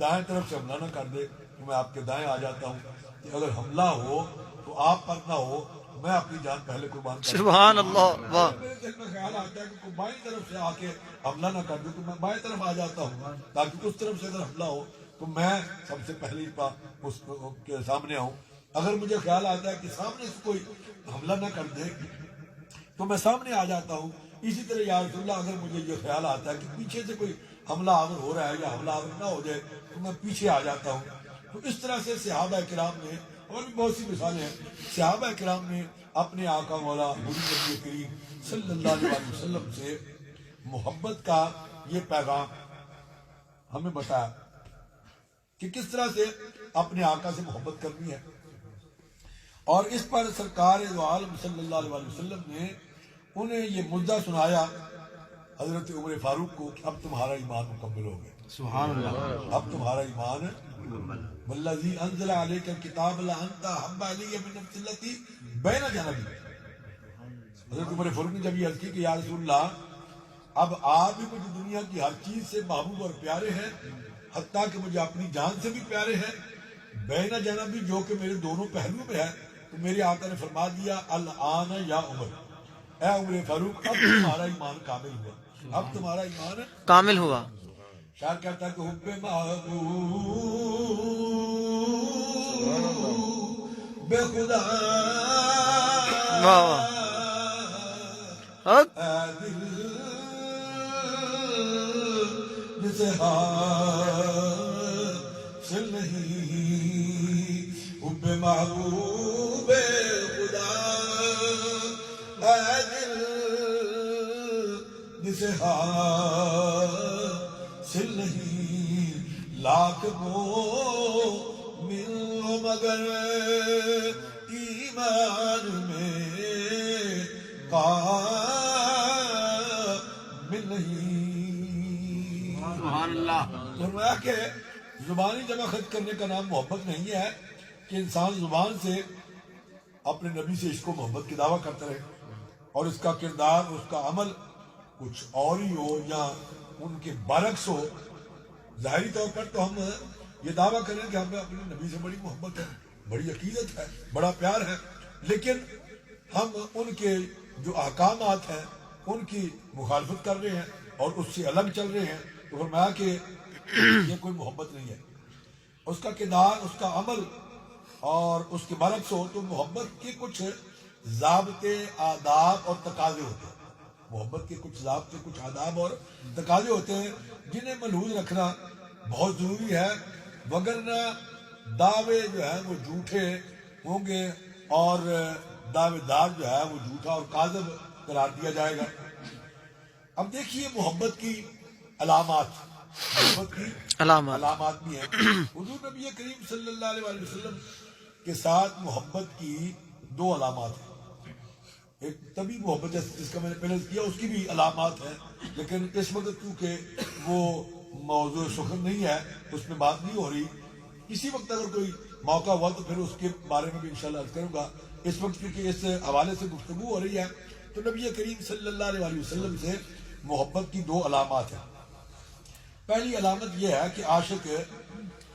S1: دائیں طرف سے حملہ نہ کر دے تو میں آپ کے دائیں آ جاتا ہوں, کہ اگر حملہ ہو تو آپ پر نہ ہو, میں اپنی جان پہلے قربان کرتا ہوں.
S2: سبحان اللہ. واہ.
S1: میرے دل میں خیال آتا ہے کہ کوئی بائیں طرف سے آ کے حملہ نہ کر دے تو میں بائیں طرف آ جاتا ہوں, تاکہ اس طرف سے اگر حملہ ہو تو میں سب سے پہلے اس کے سامنے آؤں. اگر مجھے خیال آتا ہے کہ سامنے سے کوئی حملہ نہ کر دے تو میں سامنے آ جاتا ہوں. اسی طرح یا رسول اللہ, اگر مجھے یہ خیال آتا ہے کہ پیچھے سے کوئی حملہ آور ہو رہا ہے یا حملہ آور نہ ہو جائے تو میں پیچھے آ جاتا ہوں. تو اس طرح سے صحابہ کرام نے, اور بھی بہت سی مثالیں ہیں, صحابہ کرام نے اپنے آقا مولا حضور نبی کریم صلی اللہ علیہ وسلم سے محبت کا یہ پیغام ہمیں بتایا کہ کس طرح سے اپنے آقا سے محبت کرنی ہے. اور اس پر سرکار دو عالم صلی اللہ علیہ وسلم نے انہیں یہ مدعا سنایا حضرت عمر فاروق کو کہ اب تمہارا ایمان مکمل ہو گیا. سبحان اللہ. اب تمہارا ایمان والذی انزل علیک الکتاب لانت احب الی من نفس التی بین جنبی. حضرت عمر فاروق نے جب یہ عرض کی کہ یا رسول اللہ, اب آپ بھی مجھے دنیا کی ہر چیز سے محبوب اور پیارے ہیں, حتیٰ کہ مجھے اپنی جان سے بھی پیارے ہیں, بین جنبی جو کہ میرے دونوں پہلو میں ہے. تو میرے آقا نے فرما دیا الآن یا عمر, اے عمر فاروق, اب تمہارا ایمان کامل ہوا, اب تمہارا ایمان
S2: کامل ہوا.
S1: شاعر کہتا ہے کہ حب محبوب بے خدا اے دل جسے حاصل نہیں, حب محبوب خدا اے دل جسے حاصل نہیں, لاکھ مومن مگر ایمان میں کامل نہیں. سبحان اللہ. فرمایا کہ زبانی جمع خط کرنے کا نام محبت نہیں ہے کہ انسان زبان سے اپنے نبی سے عشق و محبت کی دعویٰ کرتا رہے اور اس کا کردار, اس کا عمل کچھ اور ہی ہو یا ان کے برعکس ہو. ظاہری طور پر تو ہم یہ دعویٰ کریں کہ ہمیں اپنے نبی سے بڑی محبت ہے, بڑی عقیدت ہے, بڑا پیار ہے, لیکن ہم ان کے جو احکامات ہیں ان کی مخالفت کر رہے ہیں اور اس سے الگ چل رہے ہیں. تو فرمایا کہ یہ کوئی محبت نہیں ہے. اس کا کردار, اس کا عمل اور اس کے برعکس ہو تو محبت کے کچھ ضابطے, آداب اور تقاضے ہوتے ہیں. محبت کے کچھ ضابطے, کچھ آداب اور تقاضے ہوتے ہیں جنہیں ملحوظ رکھنا بہت ضروری ہے, وگرنہ دعوے جو ہیں وہ جھوٹے ہوں گے اور دعوے دار جو ہے وہ جھوٹا اور کاذب قرار دیا جائے گا. اب دیکھیے محبت کی علامات, محبت کی علامات بھی ہیں. حضور نبی کریم صلی اللہ علیہ وسلم کے ساتھ محبت کی دو علامات ہیں. ایک طبی محبت جس کا میں نے پہلے کیا, اس کی بھی علامات ہیں, لیکن اس وقت کیونکہ وہ موضوع سخن نہیں ہے, اس میں بات نہیں ہو رہی. اسی وقت اگر کوئی موقع ہوا تو پھر اس کے بارے میں بھی انشاءاللہ عرض کروں گا. اس وقت کیونکہ اس حوالے سے گفتگو ہو رہی ہے تو نبی کریم صلی اللہ علیہ وسلم سے محبت کی دو علامات ہیں. پہلی علامت یہ ہے کہ عاشق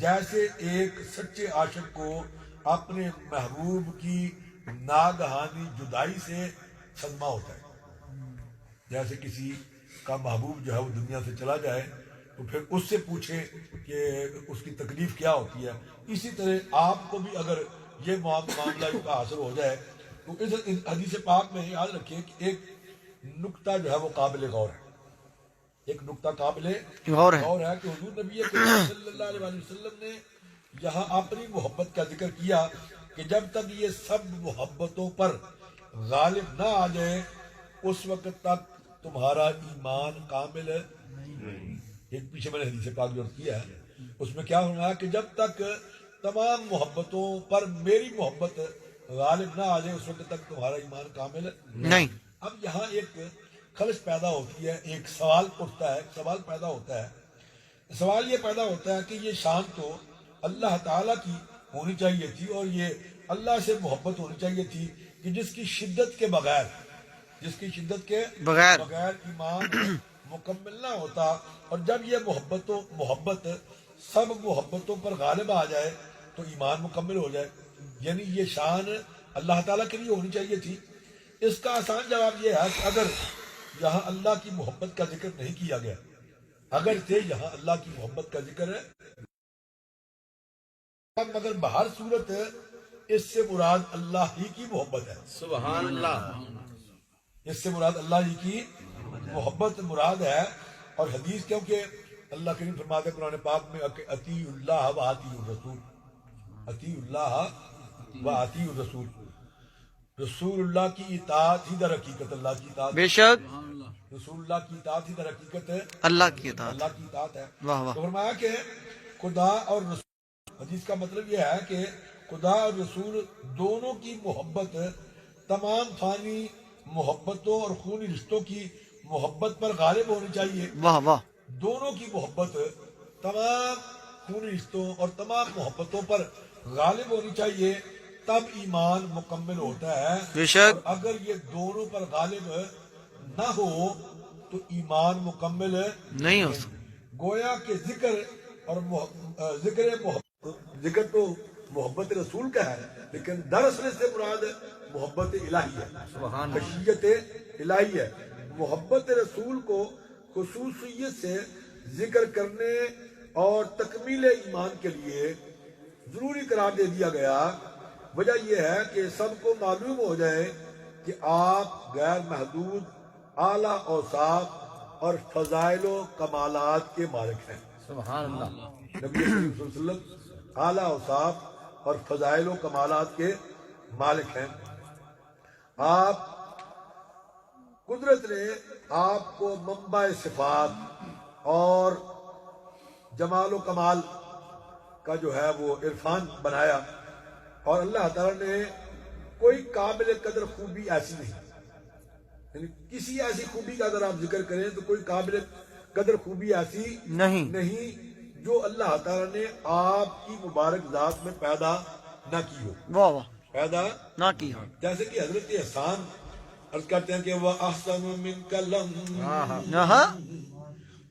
S1: جیسے ایک سچے عاشق کو اپنے محبوب کی ناگہانی جدائی سے صدمہ ہوتا ہے. جیسے کسی کا محبوب جو ہے وہ دنیا سے چلا جائے تو پھر اس سے پوچھیں کہ اس کی تکلیف کیا ہوتی ہے. اسی طرح آپ کو بھی اگر یہ معاملہ کا حاصل ہو جائے تو اس حدیث پاک میں یاد رکھیں کہ ایک نکتہ جو ہے وہ قابل غور ہے. ایک نکتہ قابل غور ہے کہ حضور نبی کریم صلی اللہ علیہ وسلم نے یہاں اپنی محبت کا ذکر کیا کہ جب تک یہ سب محبتوں پر غالب نہ آ جائے اس وقت تک تمہارا ایمان کامل نہیں. ایک پیچھے میں نے حدیث پاک جو کیا ہے اس میں کیا ہونا ہے کہ جب تک تمام محبتوں پر میری محبت غالب نہ آ جائے اس وقت تک تمہارا ایمان کامل نہیں. اب یہاں ایک خلش پیدا ہوتی ہے, ایک سوال اٹھتا ہے, سوال پیدا ہوتا ہے. سوال یہ پیدا ہوتا ہے کہ یہ شان تو اللہ تعالیٰ کی ہونی چاہیے تھی اور یہ اللہ سے محبت ہونی چاہیے تھی کہ جس کی شدت کے بغیر ایمان مکمل نہ ہوتا. اور جب یہ محبت سب محبتوں پر غالب آ جائے تو ایمان مکمل ہو جائے. یعنی یہ شان اللہ تعالیٰ کے لیے ہونی چاہیے تھی. اس کا آسان جواب یہ ہے کہ اگر یہاں اللہ کی محبت کا ذکر نہیں کیا گیا, اگر سے یہاں اللہ کی محبت کا ذکر ہے مگر بہر صورت اس سے مراد اللہ ہی کی محبت ہے.
S3: سبحان اللہ.
S1: اس سے مراد اللہ ہی کی محبت مراد ہے. اور حدیث کیونکہ اللہ کریم فرماتے ہیں قرآن پاک میں کہ اطیع اللہ و اطیع الرسول, اطیع اللہ و اطیع الرسول. رسول اللہ کی اطاعت ہی در حقیقت اللہ کی اطاعت.
S2: بے شک
S1: رسول اللہ کی اطاعت ہی در حقیقت
S2: اللہ کی اطاعت,
S1: اللہ کی اطاعت ہے.
S2: واہ واہ.
S1: تو فرمایا کہ خدا اور رسول, حدیث کا مطلب یہ ہے کہ خدا اور رسول دونوں کی محبت تمام فانی محبتوں اور خونی رشتوں کی محبت پر غالب ہونی چاہیے.
S2: واہ واہ.
S1: دونوں کی محبت تمام خونی رشتوں اور تمام محبتوں پر غالب ہونی چاہیے, تب ایمان مکمل ہوتا ہے.
S2: بے شک.
S1: اور اگر یہ دونوں پر غالب نہ ہو تو ایمان مکمل
S2: نہیں ہو سکتا.
S1: گویا کہ ذکر اور ذکر تو محبت رسول کا ہے, لیکن دراصل سے مراد محبت الہی ہے, خشیت الہی ہے. محبت رسول کو خصوصیت سے ذکر کرنے اور تکمیل ایمان کے لیے ضروری قرار دے دیا گیا. وجہ یہ ہے کہ سب کو معلوم ہو جائے کہ آپ غیر محدود اعلیٰ اوصاف اور فضائل و کمالات کے مالک ہیں.
S3: سبحان اللہ.
S1: نبی صلی اللہ علیہ وسلم اعلیٰ اوصاف اور فضائل و کمالات کے مالک ہیں. آپ قدرت نے آپ کو منبع صفات اور جمال و کمال کا جو ہے وہ عرفان بنایا, اور اللہ تعالیٰ نے کوئی قابل قدر خوبی ایسی نہیں, یعنی کسی ایسی خوبی کا اگر آپ ذکر کریں تو کوئی قابل قدر خوبی ایسی نہیں جو اللہ تعالیٰ نے آپ کی مبارک ذات میں پیدا نہ کی ہو.
S2: واہ واہ.
S1: پیدا
S2: نہ کی ہو.
S1: جیسے کہ حضرت احسان عرض کرتے ہیں کہ وَأَحْسَنُ مِنْكَ لَمْ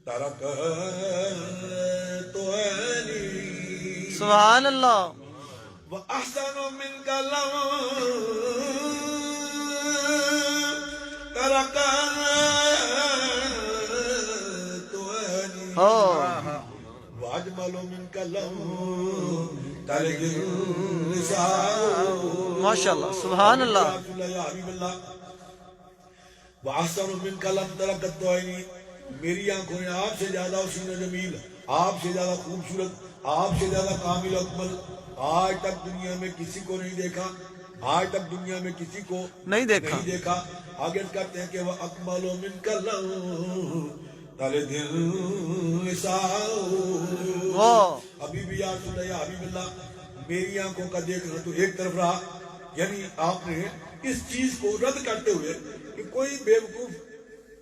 S1: تَرَكَتُ عَيْنِي.
S2: سبحان اللہ.
S1: وَأَحْسَنُ مِنْكَ لَمْ تَرَكَتُ عَيْنِي. وَأَجْمَلُ مِنْكَ لَمْ تَلِدِ النِّسَاءُ.
S2: ماشاء اللہ. سبحان اللہ.
S1: وَأَحْسَنُ مِنْكَ لَمْ تَرَكَتْ عَيْنِي. میری آنکھوں نے آپ سے زیادہ حسین و جمیل, آپ سے زیادہ خوبصورت, آپ سے زیادہ کامل اکمل آج تک دنیا میں کسی کو نہیں دیکھا, آج تک دنیا میں کسی کو نہیں دیکھا. آگے کہتے ہیں کہ وَأَكْمَلُ مِنْكَ لَمْ تَلِدِ النِّسَاءُ. ابھی بھی یا رسول اللہ, یا حبیب اللہ, میری آنکھوں کا دیکھنا تو ایک طرف رہا. یعنی آپ نے اس چیز کو رد کرتے ہوئے کہ کوئی بیوقوف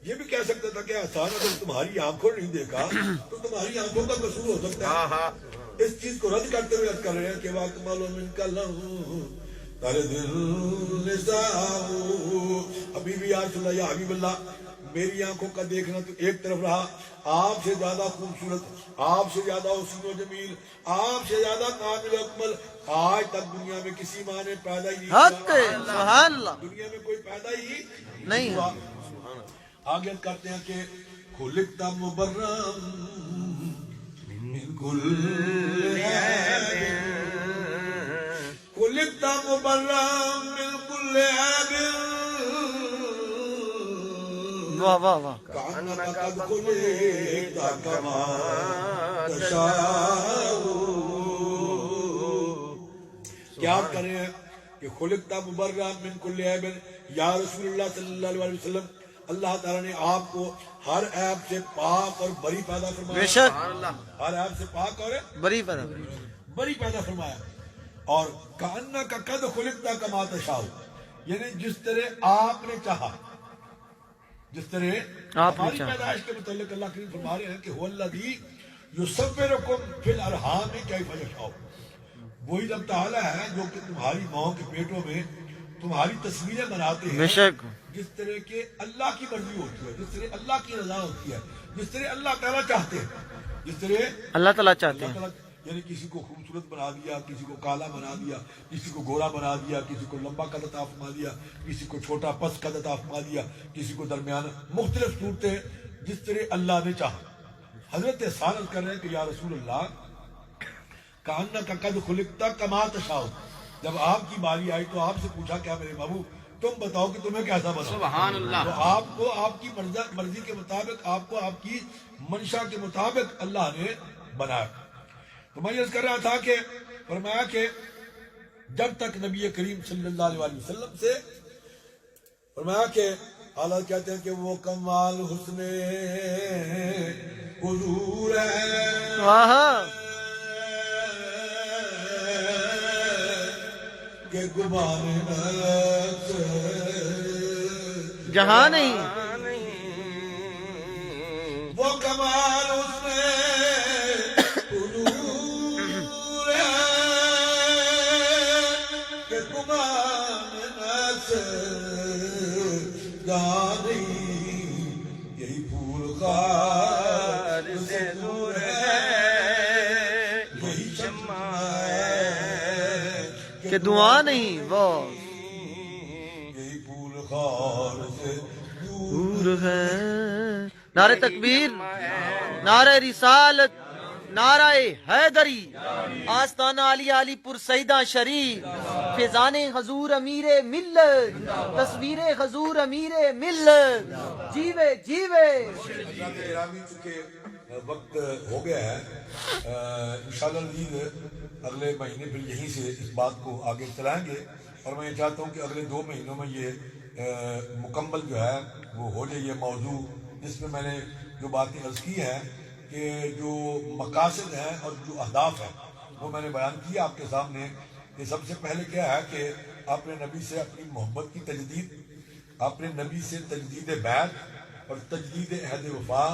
S1: یہ بھی کہہ سکتا تھا کہ احسان اگر تمہاری آنکھوں نے نہیں دیکھا تو تمہاری آنکھوں کا قصور ہو سکتا ہے. اس چیز کو رد کرتے ہوئے عرض کر رہے ہیں کہ وَأَكْمَلُ مِنْكَ لَمْ تَلِدِ النِّسَاءُ. ابھی بھی یا رسول اللہ, یا حبیب اللہ, میری آنکھوں کا دیکھنا تو ایک طرف رہا، آپ سے زیادہ خوبصورت، آپ سے زیادہ حسین و جمیل، آپ سے زیادہ کامل اکمل آج تک دنیا میں کسی ماں نے پیدا ہی نہیں
S2: حق
S1: کیا۔
S2: سبحان اللہ
S1: دنیا میں کوئی پیدا ہی
S2: نہیں
S1: ہوا۔ آگے کرتے ہیں کہ خلقت مبرم من کل عیب، خلقت مبرم من کل عیب،
S2: واہ واہ واہ
S1: کأنک قد خلقت کما تشاء۔ کیا کریں ہیں کہ خلقت مبرم من کل عیب، یا رسول اللہ صلی اللہ علیہ وسلم، اللہ تعالیٰ نے آپ کو ہر عیب سے پاک اور بری پیدا فرمایا،
S2: بے شک
S1: ہر عیب سے پاک اور
S2: بری پیدا
S1: بری پیدا فرمایا۔ اور کأنک قد خلقت کما تشاء، یعنی جس طرح آپ نے چاہا، جس طرح
S2: آپ نے
S1: ہماری
S2: چاہا۔
S1: پیدائش کے متعلق اللہ کریم فرما رہے ہیں کہ هو الذی یصورکم فی الارحام کیف یشاء، وہی رب تعالیٰ ہے جو کہ تمہاری ماں کے پیٹوں میں تمہاری تصویریں بناتے ہیں
S2: بے شک
S1: جس طرح کے اللہ کی مرضی ہوتی ہے، جس طرح اللہ کی رضا ہوتی ہے، جس طرح اللہ تعالیٰ چاہتے ہیں، جس طرح
S2: اللہ تعالیٰ چاہتے
S1: اللہ
S2: ہیں۔
S1: تعالیٰ، یعنی کسی کو خوبصورت بنا دیا، کسی کو کالا بنا دیا، کسی کو گورا بنا دیا، کسی کو لمبا قد عطا فرما دیا، کسی کو چھوٹا پس قد عطا فرما دیا، کسی کو درمیان، مختلف صورتیں جس طرح اللہ نے چاہا۔ حضرت سانس کر رہے ہیں کہ یا رسول اللہ کأنک قد خلقت کما تشاء، جب آپ کی باری آئی تو آپ سے پوچھا کیا میرے بابو تم بتاؤ کہ تمہیں کیسا بنا؟
S3: سبحان اللہ۔
S1: تو آپ کو آپ کی مرضی کے مطابق، آپ کو آپ کی منشا کے مطابق اللہ نے بنایا۔ تو میں یہ کر رہا تھا کہ فرمایا کہ جب تک نبی کریم صلی اللہ علیہ وسلم سے فرمایا کہ حالات کہتے ہیں کہ وہ کمال حسن حضور ہے،
S2: واہ
S1: کہ گمان نفس
S2: جہاں نہیں،
S1: وہ کمال اس میں حضور ہے کہ گمان نفس جہاں نہیں، یہی پھول خار سے دور ہے، یہی شمع ہے
S2: کہ دعا نہیں وہ
S1: یہی پھول خار سے دور
S2: دور ہے۔ نعرہ تکبیر، نعرہ رسالت، نعرہ حیدری، آستانہ علی علی پر سیدہ شریف، فیضان حضور امیر ملت، تصویر حضور امیر ملت، جیوے جیوے۔
S1: حضرات گرامی، چونکہ وقت ہو گیا ہے، انشاءاللہ العزیز اگلے مہینے پھر یہیں سے اس بات کو آگے چلائیں گے، اور میں یہ چاہتا ہوں کہ اگلے 2 مہینوں میں یہ مکمل جو ہے وہ ہو جائے یہ موضوع، جس میں نے جو باتیں عرض کی ہیں کہ جو مقاصد ہیں اور جو اہداف ہیں وہ میں نے بیان کیا آپ کے سامنے، کہ سب سے پہلے کیا ہے کہ اپنے نبی سے اپنی محبت کی تجدید، اپنے نبی سے تجدید بیعت اور تجدید عہد وفا،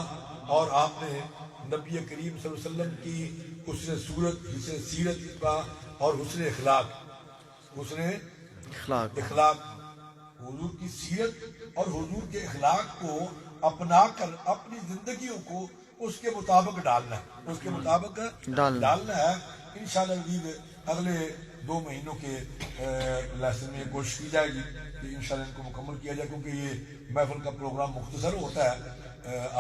S1: اور آپ نے نبی کریم صلی اللہ علیہ وسلم کی حسن صورت، حسن سیرت کا اور حسن اخلاق، حسن اخلاق، حضور کی سیرت اور حضور کے اخلاق کو اپنا کر اپنی زندگیوں کو اس کے مطابق ڈالنا ہے، اس کے مطابق ڈالنا ہے۔ انشاءاللہ العزیز اگلے 2 مہینوں کے لیسن میں کوشش کی جائے گی کہ انشاءاللہ ان کو مکمل کیا جائے، کیونکہ یہ محفل کا پروگرام مختصر ہوتا ہے،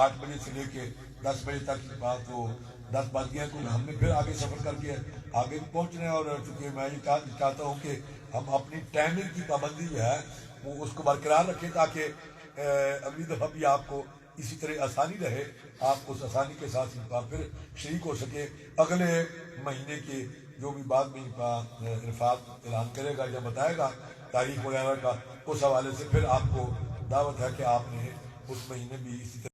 S1: 8 بجے سے لے کے 10 بجے تک کی بات، تو 10 بج گیا تو ہم نے پھر آگے سفر کر کے آگے پہنچنا ہے، اور چونکہ میں یہ چاہتا ہوں کہ ہم اپنی ٹائمنگ کی پابندی جو ہے وہ اس کو برقرار رکھیں، تاکہ اگلی دفعہ بھی آپ کو اسی طرح آسانی رہے، آپ اس آسانی کے ساتھ پھر شریک ہو سکے۔ اگلے مہینے کے جو بھی بعد میں عرفات اعلان کرے گا یا بتائے گا تاریخ وغیرہ کا، اس حوالے سے پھر آپ کو دعوت ہے کہ آپ نے اس مہینے بھی اسی طرح